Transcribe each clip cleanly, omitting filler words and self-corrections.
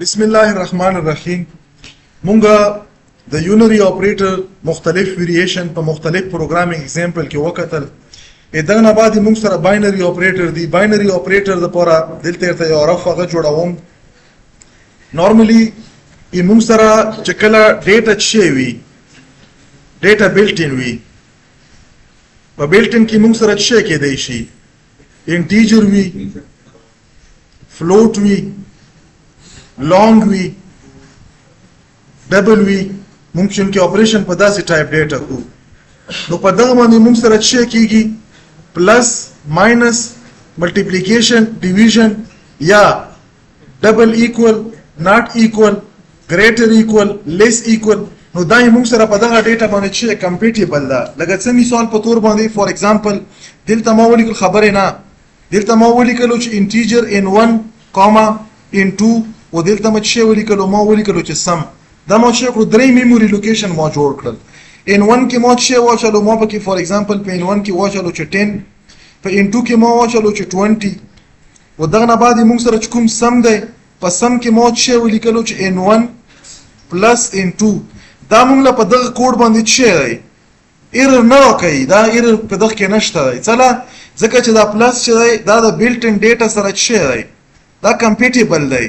بسم الله الرحمن الرحیم. مونږه د یونری اپریټر مختلف ویریشن په مختلف پروګرامینګ اگزامپل کې وکتل. دا نه بعد موږ سره باینری اپریټر دی. باینری اپریټر د پوره دلته ته یو رف هغه جوړوم. نورمالي موږ سره چې کله ډیټا شي وي، ډیټا بلټ ان وي، په بلټ ان کې موږ سره شي کې دی شي انټیجر وي، فلوټ وي، لانګ وي، ډبل وي. ممکن کې اپریشن په داسې ټایپ ډیټا کو. نو په دغه باندې موږ سره څه کیږي؟ پلس، ماینس، ملټیپلیکیشن، ډیویژن یا ډبل ایکوال، ناٹ ایکوال، ګریټر ایکوال، لیس ایکوال. نو دا موږ سره په دغه ډیټا باندې چې کمپیټیبل ده. لکه څه مثال په تور باندې فور ایگزامپل دلته ما ولیکل خبره نه، دلته ما ولیکلو چې انټیجر ان 1 کاما ان 2 و دلته ما چې ولیکلو ما ولیکلو چې سم. دا ما چې کړو درې میموري لوکیشن ما جوړ کړل. ان 1 کې ما چې واچلو ما پکې فور ایگزامپل په ان 1 کې واچلو چې 10، په ان 2 کې ما واچلو چې 20. و دغه نه بعد موږ سره کوم سم دی، په سم کې ما چې ولیکلو چې ان 1 پلس ان 2. دا موږ په دغه کوډ باندې چې دی ایرر نه راکوي. دا ایرر په دغه کې نشته دی. ځکه چې دا پلس چې دی دا د بلټ ان ډیټا سره چې دی دا کمپیټیبل دی.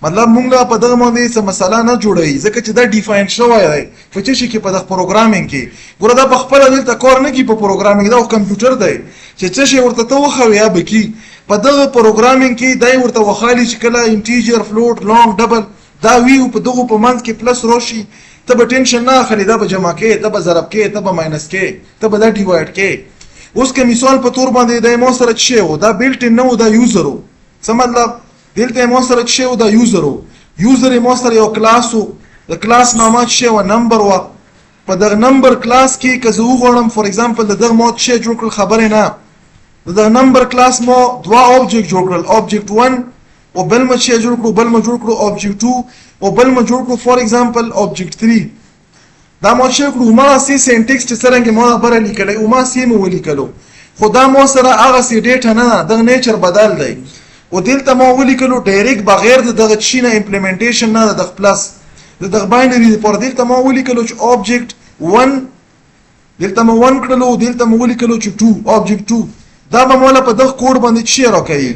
مطلب موږ په دغه باندې څه مسله نه جوړوي ځکه چې دا ډیفاین شوی دی په څه شي کې په دغه پروګرامینګ کې. ګوره دا په خپل دلته کار نه کوي په پروګرامینګ، دا کمپیوټر دی چې څه شي ورته ته وخوي یا بکی. په دغه پروګرامینګ کې دای ورته وخالي چې کله انټیجر، فلوټ، لانګ، ډبل دا وی په دغه په منځ کې پلس راشي، ته به ټینشن نه اخلي. دا به جمع کې، ته به ضرب کې، ته به ماینس کې، ته به دا ډیوایډ کې. اوس که مثال په تور باندې د مو سره چې و دا بلټ ان نو دا یوزر و. څه مطلب؟ دلته مو سره چې و دا یوزر و. یوزر مو سره یو کلاس و، د کلاس نامه چې و نمبر و. په دغه نمبر کلاس کې که زه وغواړم فور ایگزامپل د دغه مو چې جوړ کړل خبره نه، د نمبر کلاس مو دوا اوبجیکټ جوړ کړل، اوبجیکټ 1 او بل ما چې جوړ کړو، بل ما جوړ کړو اوبجیکټ 2 او بل ما جوړ کړو فور ایگزامپل اوبجیکټ 3. دا مو چې کړو ما سي سنټیکس چې څنګه مو خبره لیکلې او ما سي مو ولیکلو، خو دا مو سره هغه سي ډیټا نه، د نیچر بدل دی. او دلته ما ولیکلو ډایرکټ بغیر د دغه شي نه امپلیمنټیشن نه د پلس د دغه باینری لپاره. دلته ما ولیکلو چې اوبجیکټ 1 دلته ما 1 کړلو، دلته ما ولیکلو چې 2 اوبجیکټ 2. دا به مولا په دغه کوډ باندې چې راکړي،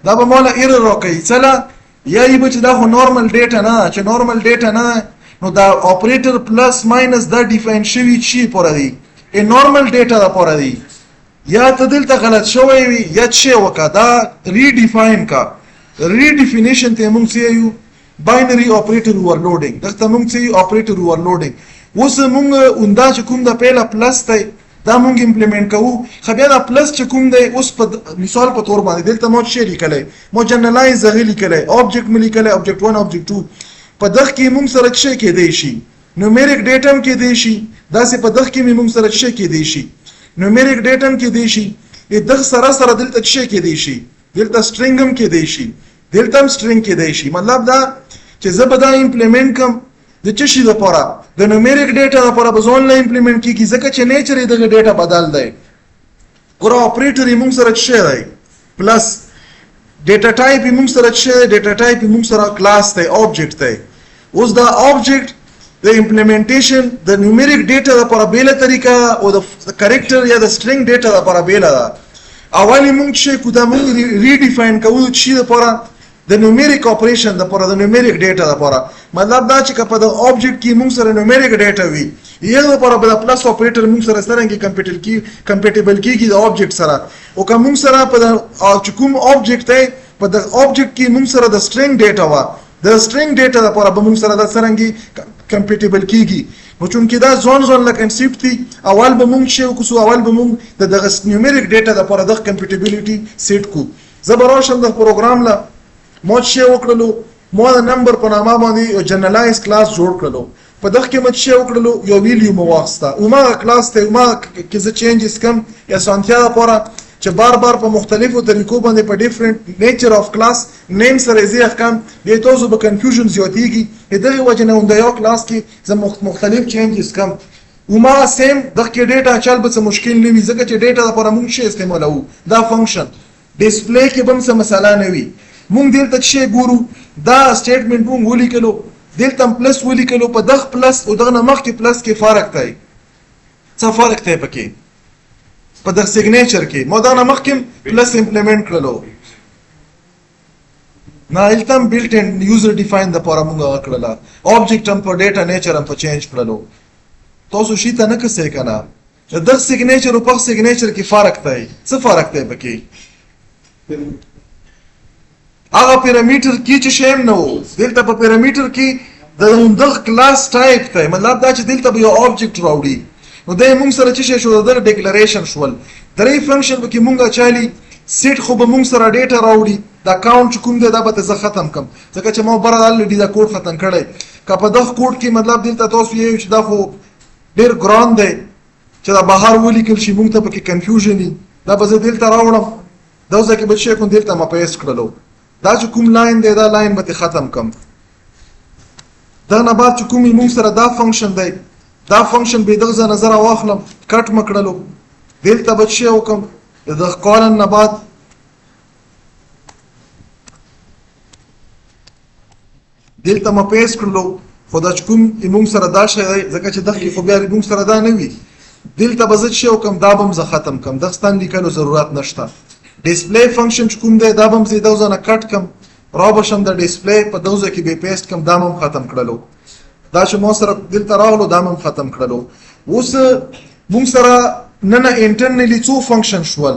دا به مولا ایرر راکړي. څه یا ای به چې دا خو نورمال ډیټا نه، چې نورمال ډیټا نه نو دا اپریټر پلس ماینس دا ډیفاین شوی چی پوره دی، ا نورمال ډیټا دا پوره دی. یا ته دلته غلط شوی وي یا چې وکړه دا ریډیفاین کا. ریډیفینیشن ته موږ یو باینری اپریټر اوورلوډینګ، دغه موږ یو اپریټر اوورلوډینګ. اوس موږ اوندا چې کوم د پیله پلس دی دا موږ امپلیمنٹ کوو. خو بیا دا پلس چې کوم دی اوس په مثال په تور باندې دلته مو چې لیکلای، مو جنرالایز غلی لیکلای، اوبجیکټ مې لیکلای، اوبجیکټ 1 اوبجیکټ 2. په دغه کې موږ سره څه کې دی شي نومریک ډیټا کې دی شي، دا سه په دغه کې موږ سره څه کې دی شي نومریک ډیټا کې دی شي. دغه سره سره دلته څه کې دی شي، دلته سټرینګ هم کې دی شي، دلته هم سټرینګ کې دی شي. مطلب دا چې زه به دا امپلیمنٹ کوم د څه شي لپاره، د نومریک ډیټا لپاره به ځون لا امپلیمنٹ کیږي ځکه چې نیچر دغه ډیټا بدل دی. ګوره اپریټر موږ سره څه دی پلس ډیټا ټایپ موږ سره څه، ډیټا ټایپ موږ سره کلاس دی، اوبجیکټ دی. اوس دا اوبجیکټ د امپلیمنټیشن د نومریک ډیټا لپاره بیل طریقه او د کریکټر یا د سټرینګ ډیټا لپاره بیل ده. اولی موږ چې کو دا موږ ریډیفاین کوو چې لپاره د نومریک اپریشن لپاره د نومریک ډیټا لپاره. مطلب دا چې په د اوبجیکټ کې موږ سره نومریک ډیټا وي، یو لپاره د پلس اپریټر موږ سره څنګه کمپیټیبل کیږي د اوبجیکټ سره. او که موږ سره په د کوم اوبجیکټ دی په د اوبجیکټ کې موږ سره د سټرینګ ډیټا وا، د سټرینګ ډیټا لپاره به موږ سره د څنګه کمپیټیبل کیږي. نو چونکې دا ځون لا کنسپټ دی، اول به موږ چې کوو اول به موږ د دغه نومریک ډیټا لپاره د کمپیټیبلیټي سیټ کو. زبراشم د پروګرام لا مو چې وکړلو، مو د نمبر په نامه باندې یو جنرالایز کلاس جوړ کړلو. په دغه کې مو چې وکړلو یو ویلیو مو واخسته او ما کلاس ته ما کې څه چینجز کم یا سانتیا لپاره چې بار بار په مختلفو طریقو باندې په ډیفرنٹ نیچر اف کلاس نیم سره زیات کم دي تاسو به کنفیوژن زیاتیږي. دغه وجه نه د یو کلاس کې زه مختلف چینجز کم او ما سیم دغه کې ډیټا چل به څه مشکل نه وي ځکه چې ډیټا لپاره موږ شي استعمالوو. دا فنکشن ډیسپلی کې به څه مسله نه وي. موږ دلته چې ګورو دا سټیټمنټ موږ ولیکلو دلته پلس ولیکلو په دغه پلس او دغه مخکې پلس کې فرق دی څه فرق دی پکې په دغه سیګنیچر کې مو دغه مخکې پلس امپلیمنٹ کړلو نه التم بلټ ان یوزر ډیفاین د پاره موږ کړل آبجیکټ هم په ډیټا نیچر هم په چینج کړلو تاسو شي ته نه کسې کنه د سیګنیچر او په سیګنیچر کې فرق دی څه فرق دی پکې هغه پیرامیټر کې چې شیم نه وو دلته په پیرامیټر کې د دغه کلاس ټایپ دی مطلب دا چې دلته به یو آبجیکټ راوړي نو د موږ سره چې شو د ډیکلریشن شول درې فنکشن به کې مونږه چالي سیټ خو به مونږ سره ډیټا راوړي دا کاونټ چې کوم دی دا به زه ختم کم ځکه چې ما بره الریډي دا کوډ ختم کړی که په دغه کوډ کې مطلب دلته تاسو یې چې دا خو ډېر ګران دی چې دا بهر ولیکل شي مونږ ته پکې کنفیوژن وي دا به زه دلته راوړم دا ځکه به چې کوم دلته ما پیسټ کړلو دا چې کوم لاین دی دا لاین به ختم کم دا نه بعد چې کوم مونږ سره دا فنکشن دی دا فنکشن به دغه نظر واخلم کټ مکړلو دلته به چې وکم د کالن نه بعد دلته ما پیسټ کړلو خو دا چې کوم مونږ سره دا شی دی ځکه چې دغه خو بیا مونږ سره دا نه وي دلته به زه چې وکم دا به هم زه ختم کم دغه ستان لیکلو ضرورت نشته ډسپلی فنکشن چې کوم دی دا به هم زه دغه نه کټ کم را بشم د ډسپلی په دغه کې به پیسټ کم دا هم ختم کړلو دا چې مو سره دلته راغلو دا هم ختم کړلو اوس مونږ سره نه انټرنلی څو فنکشن شول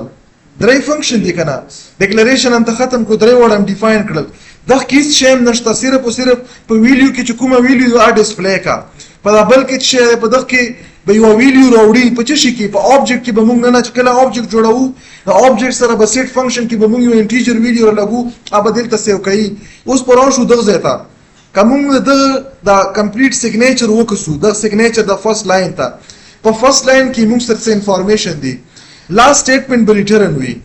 درې فنکشن دي کنه ډیکلریشن هم ته ختم کو درې وړم ډیفاین کړل دغه کیس شیم نشته صرف او صرف په ویلیو کې چې کومه ویلیو ا ډسپلی کا په دا بل کې چې په دغه کې به یو ویلیو راوړي په چی کې په آبجیکټ کې به مونږ نه کله آبجیکټ جوړو دا آبجیکټ سره به سیټ فنکشن کې به مونږ یو انټیجر ویلیو لګو ا به دلته سیو کوي اوس پرون شو دغه ځای ته کوم دا کمپلیټ سیګنیچر وکړو دا سیګنیچر د فرست لاین ته په فرست لاین کې موږ سره انفارمیشن دی لاست سټیټمنټ به ریټرن وي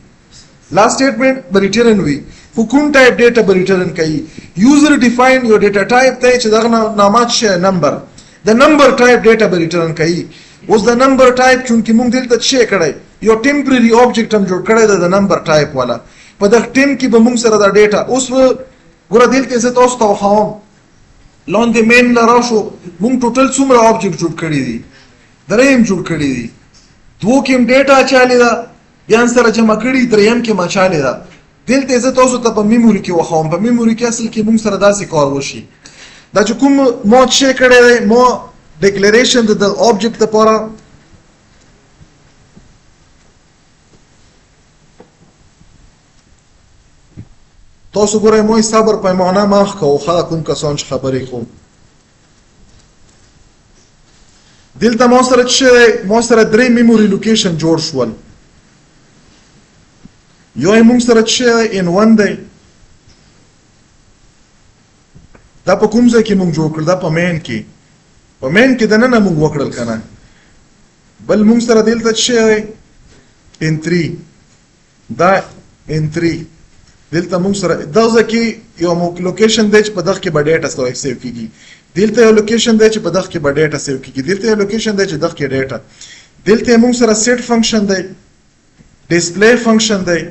لاست سټیټمنټ به ریټرن وي کوم ټایپ ډیټا به ریټرن کوي یوزر ډیفاین یو ډیټا ټایپ ته چې دغه نامات شي نمبر د نمبر ټایپ ډیټا به ریټرن کوي اوس د نمبر ټایپ چونکی موږ دلته چې کړی یو ټیمپرری آبجیکټ هم جوړ کړی د نمبر ټایپ والا په دغه ټیم کې به موږ سره دا ډیټا اوس ګوره دلته زه تاسو ته وښایم لاندې مین لرا شو مونږ ټوټل څومره آبجیکټ جوړ کړي دي درېم جوړ کړي دي دوه کې ډیټا چالي ده بیا سره جمع کړي درېم کې ما چالي ده دلته زه تاسو ته په میموري کې وښایم په میموري کې اصل کې مونږ سره داسې کار وشي دا چې کوم مو چې کړی دی مو ډیکلریشن د آبجیکټ لپاره تاسو ګورئ مو صبر پیمانه مخ کو خا کوم کسان چې خبرې کوم دلته مو سره درې میموري لوکیشن جوړ شول یو موږ سره چې ان 1 دی دا په کوم ځای کې موږ جوړ کړل دا په مین کې د نن موږ وکړل کنه بل موږ سره دلته چې ان 3 دا ان 3 دلته موږ سره دغه کې یو لوکیشن دی چې په دغه کې به ډیټا سیو کیږي دلته یو لوکیشن دی چې په دغه کې به ډیټا سیو کیږي دلته یو لوکیشن دی چې دغه کې ډیټا دلته موږ سره سیټ فنکشن دی ډسپلی فنکشن دی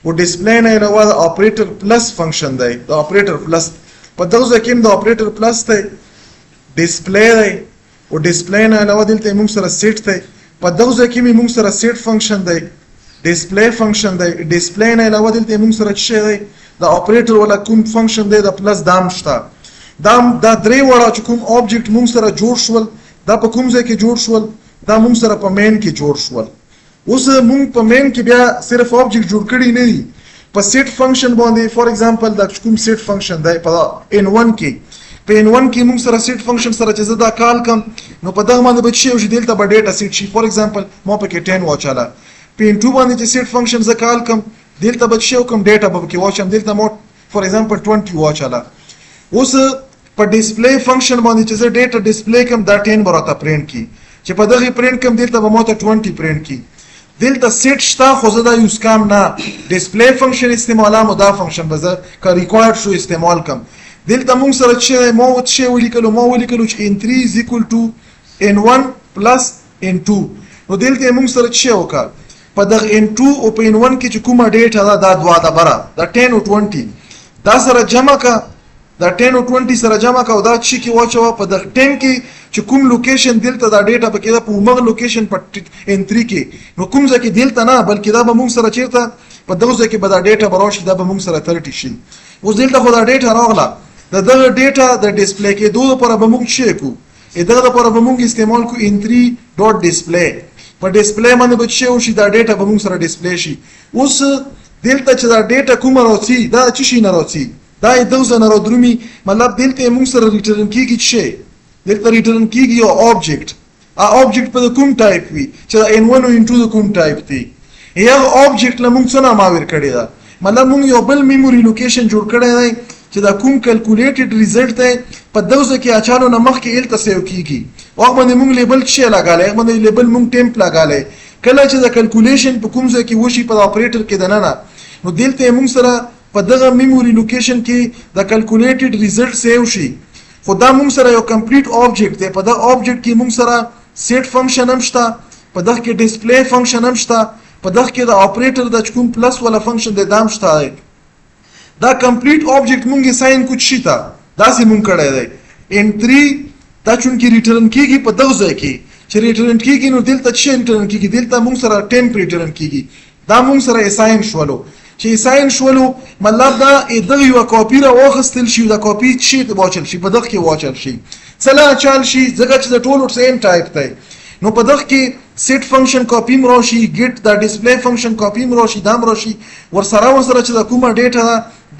او ډسپلی نه علاوه د اپریټر پلس فنکشن دی د اپریټر پلس په دغه کې د اپریټر پلس دی ډسپلی دی او ډسپلی نه علاوه دلته موږ سره سیټ دی په دغه کې موږ سره سیټ فنکشن دی ډسپلی فنکشن دی ډسپلی نه علاوه دلته موږ سره چې دی د اپریټر ولا کوم فنکشن دی د پلس دام شته دا درې وړه چې کوم آبجیکټ موږ سره جوړ شول دا په کوم ځای کې جوړ شول دا موږ سره په مین کې جوړ شول اوس موږ په مین کې بیا صرف آبجیکټ جوړ کړي نه دي په سیټ فنکشن باندې فور ایگزامپل دا کوم سیټ فنکشن دی په ان 1 کې په ان 1 کې موږ سره سیټ فنکشن سره چې زه دا کال کم نو په دغه باندې به چې دلته به ډیټا سیټ شي فور ایگزامپل ما پکې 10 واچاله په ان 2 باندې چې سیټ فنکشن زه کال کم دلته به چې کوم ډیټا به کې واچم دلته مو فور ایگزامپل 20 واچاله اوس په ډسپلی فنکشن باندې چې زه ډیټا ډسپلی کوم دا 10 براته پرینټ کی چې په دغه پرینټ کوم دلته به مو ته 20 پرینټ کی دلته سیټ شته خو زه دا یوز کوم نه ډسپلی فنکشن استعمالوم دا فنکشن به زه که ریکوایرډ شو استعمال کوم دلته موږ سره چې مو چې ولیکلو چې ان 3 is equal to n1 plus n2 نو دلته موږ سره چې وکړ په دغه n2 او په n1 کې چې کومه ډیټا دا دوه ده بره دا 10 او 20 دا سره جمع کا دا 10 او 20 سره جمع کا او دا چې کې واچو په د 10 کې چې کوم لوکیشن دلته دا ډیټا پکې دا په موږ لوکیشن په ان3 کې نو کوم ځکه دلته نه بلکې دا به موږ سره چیرته په دغه ځکه به دا ډیټا براشي دا به موږ سره 30 شي اوس دلته خو دا ډیټا راغله دغه ډیټا د ډیسپلی کې دوه لپاره به موږ شي کو دغه لپاره به موږ استعمال کو in3.display په ډیسپلی باندې به شي او شي دا ډیټا به موږ سره ډیسپلی شي اوس دلته چې دا ډیټا کوم راځي دا چې شي نه راځي دا 𝓿𝓲𝓷𝓷𝓭 مطلب دلته موږ سره ریټرن کیږي چې دلته ریټرن کیږي یو آبجیکټ آبجیکټ په کوم ټایپ وي چې دا n1 او n2 د کوم ټایپ دی یا آبجیکټ له موږ څه نام اور کړی دا مطلب موږ یو بل میموري لوکیشن جوړ کړی دی چې دا کوم کیلکولیټډ ریزلټ دی په دغه کې اچالو نه مخکې الته سیو کیږي او باندې موږ لیبل څه لګالای باندې لیبل موږ ټیمپ لګالای کله چې دا کیلکولیشن په کوم ځای کې وشي په اپریټر کې دننه نو دلته موږ سره په دغه میموري لوکیشن کې د کیلکولیټډ ریزلټ سیو شي خو دا موږ سره یو کمپلیټ آبجیکټ دی په دا آبجیکټ کې موږ سره سیټ فنکشن هم شته په دغه کې ډیسپلی فنکشن هم شته په دغه کې د اپریټر د کوم پلس ولا فنکشن د دام شته دا کمپلیټ آبجیکټ مونږه ساين کوم شي تا دا سي مونږ کړی دی n3 دا چون کې ریټرن کیږي په دغه ځای کې چې ریټرن کیږي نو دلته چې ریټرن کیږي دلته مونږ سره ټیمپ ریټرن کیږي دا مونږ سره اساين شولو چې اساين شولو مطلب دا دغه یو کاپی را واخستل شي دا کاپی شي د واچل شي په دغه کې واچل شي سلا چال شي ځکه چې د ټولو سیم ټایپ دی نو په دغه کې سیټ فنکشن کاپی مراشي ګیټ دا ډیسپلی فنکشن کاپی مراشي دا مراشي ور سره چې د کومه ډیټا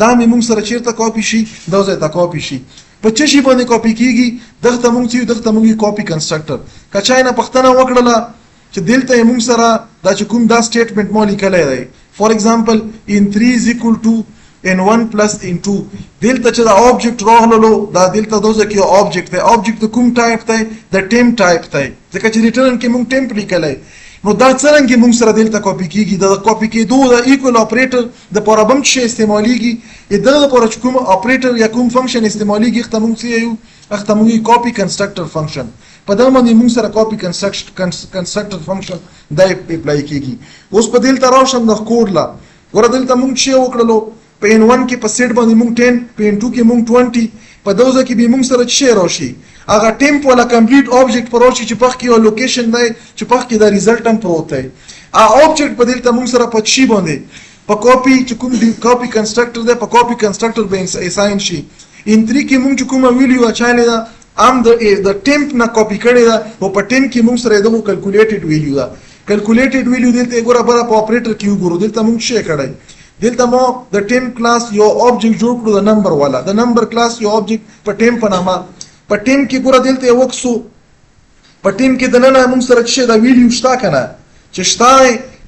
دا موږ سره چیرته کاپی شي دا ځای ته کاپی شي په چه شي باندې کاپی کیږي دغه موږ چې دغه موږ کاپی کنستراکټر کچای نه پښتنه وکړه چې دلته موږ سره دا چې کوم دا سټیټمنټ مو لیکلای دی فور ایگزامپل in3 is equal to n1 plus n2 دلته چې دا آبجیکټ راغلو دا دلته دوزه کې آبجیکټ دی آبجیکټ کوم ټایپ دی د ټیمپ ټایپ دی ځکه چې ریټرن کې موږ ټیمپ لیکلای نو دا څنګه موږ سره دلته کاپی کیږي دا کاپی کېدو د ایکوال اپریټر د پرابم چې استعماليږي دا د پر کوم اپریټر یا کوم فنکشن استعماليږي اخته موږ څه یو اخته موږ کاپی کنستراکټر فنکشن په دا باندې موږ سره کاپی کنستراکټر فنکشن دا اپلای کیږي اوس په دلته راشم د کوډ لا ور دلته موږ چې وکړلو په n1 کې په سیټ باندې موږ 10 په n2 کې موږ 20 په دوزه کې به موږ سره چې راشي هغه ټیمپ ولا کمپلیټ آبجیکټ پر راشي چې په کې یو لوکیشن دی چې په کې دا ریزلټ هم پروت دی آبجیکټ په دلته موږ سره په شي باندې په کاپی چې کوم دی کاپی کنستراکټر دی په کاپی کنستراکټر به اساين شي ان3 کې موږ چې کومه ویلیو اچالې دا ام د ټیمپ نه کاپی کړی دا او په 10 کې موږ سره دغه کیلکولیټډ ویلیو دا کیلکولیټډ ویلیو دلته ګوره بره په اپریټر کې وګورو دلته موږ شي کړی دلته مو د ټیم کلاس یو آبجیکټ جوړ کړو د نمبر والا د نمبر کلاس یو آبجیکټ په ټیم په نامه په ټیم کې ګوره دلته وکسو په ټیم کې د نن موږ سره چې دا ویډیو شتا کنه چې شتا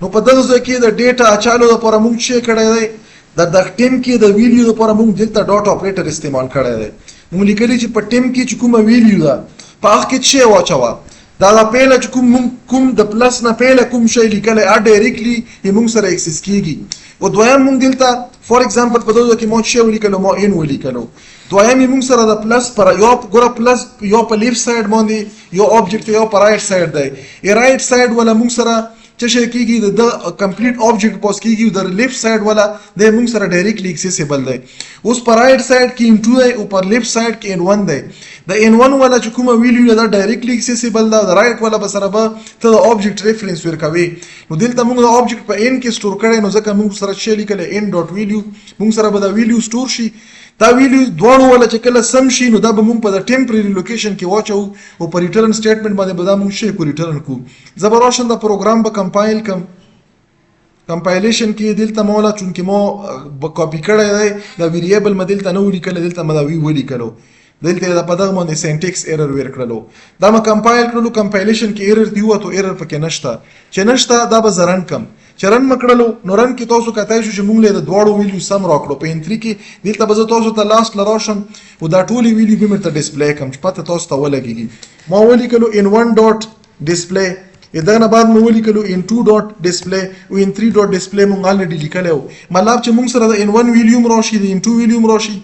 نو په دغه ځای کې د ډیټا اچالو لپاره موږ چې کړی دی د ټیم کې د ویډیو لپاره موږ دلته ډاټ اپریټر استعمال کړی دی موږ لیکلی چې په ټیم کې چې کومه ویډیو ده په هغه کې چې واچوا دا د پیله چې کوم د پلس نه پیله کوم شی لیکلی ډایرکټلی موږ سره اکسس کیږي او دویم موږ دلته فور ایگزامپل په دغه کې مو شی ولیکلو مو ان ولیکلو دویم موږ سره د پلس پر یو ګوره پلس یو په لیفت ساید باندې یو آبجیکټ یو په رائټ ساید دی رائټ ساید ولا موږ سره چې شي کیږي د کمپلیټ آبجیکټ پوس کیږي د لیفت ساید ولا د موږ سره ډایرکټلی اکسیسیبل دی اوس پر رائټ ساید کې n2 دی او پر لیفت ساید کې n1 دی د n1 ولا چې کومه ویلیو دا ډایرکټلی اکسیسیبل دا د رائټ ولا بسره به ته د آبجیکټ ریفرنس ورکوي نو دلته موږ د آبجیکټ په n کې سٹور کړی نو ځکه موږ سره چې لیکل n.value موږ سره به دا ویلیو سٹور شي دا ویلیو دوه ولا چې کله سم شي نو دا به موږ په د ټیمپرری لوکیشن کې واچو او په ریټرن سټیټمنټ باندې به دا موږ شي کو ریټرن کو زبراشن دا پروګرام به کمپایل کمپایلیشن کې دلته مولا چون کې مو کاپی کړی دی دا ویریبل مدل ته نو لیکل دلته مدا وی ولیکلو دلته دا په دغه باندې سینټیکس ایرر ور کړلو دا ما کمپایل کړلو کمپایلیشن کې ایرر دی وته ایرر پکې نشته چې نشته دا به زرن کم چرن مکړلو نورن کې تاسو کتای شو چې موږ له دواړو ویلیو سم راکړو په ان3 کې دلته به تاسو ته لاست لراشم او دا ټولي ویلیو به مرته ډیسپلی کوم چې پته تاسو ته ولګیږي ما ولیکلو in1.display دا نه بعد مو ولیکلو in2.display او in3.display مونږ الریډي لیکلو مطلب چې مونږ سره د in1 ویلیو راشي د in2 ویلیو راشي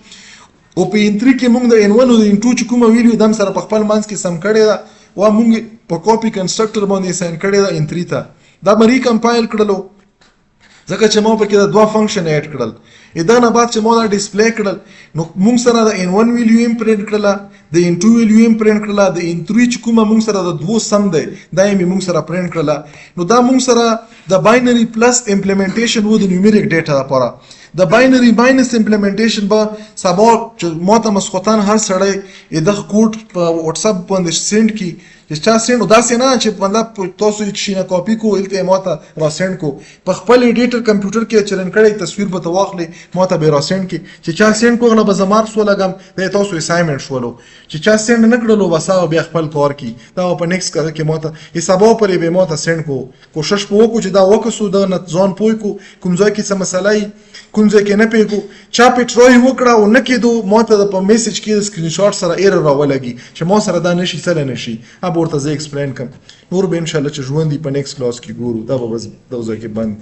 او په ان3 کې مونږ د n1 او د n2 چې کومه ویلیو دم سره په خپل منځ کې سم کړی دا او مونږ په کاپی کنستراکټر باندې ساين کړی دا n3 ته دا مری کمپایل کړلو ځکه چې ما په کې دا دوه فنکشن اډ کړل دا نه بعد چې ما دا ډسپلی کړل نو موږ سره د n1 ویلیو هم پرنټ کړله د n2 ویلیو هم پرنټ کړله د n3 چې کومه موږ سره د دوو سم دی دا یې موږ سره پرنټ کړله نو دا موږ سره د باینري پلس امپلیمنټیشن و د نیومریک ډیټا لپاره د باینري ماینس امپلیمنټیشن به سبا چې ما ته مسخوتن هر سړی دغه کوډ په واتس اپ باندې سند کی چې چا سند او داسې نه چې مطلب تاسو یې شي نه کاپي کو الته ما ته را سند کو په خپل ایډیټر کمپیوټر کې چرن کړی تصویر به ته واخلي ما ته به را سند کی چې چا سند کو غنه به زمار سو لګم د تاسو اسایمنټ شولو چې چا سند نه کړلو وساو بیا خپل کار کی دا په نیکست کار کې ما ته حسابو پرې به ما ته سند کو کوشش په وکړو چې دا وکړو دا نه ځان پوي کو کوم ځای کې څه مسله کوم ځای کې نه پیګو چا پټروي وکړه او نه کېدو ما ته په میسج کې سکرین شاټ سره ایرر راولګي چې ما سره دا نشي سره نشي اب ورته زه ایکسپلین کوم نور به ان شاء الله چې ژوند دی په نیکست کلاس کې ګورو دا به بس دا ځکه بند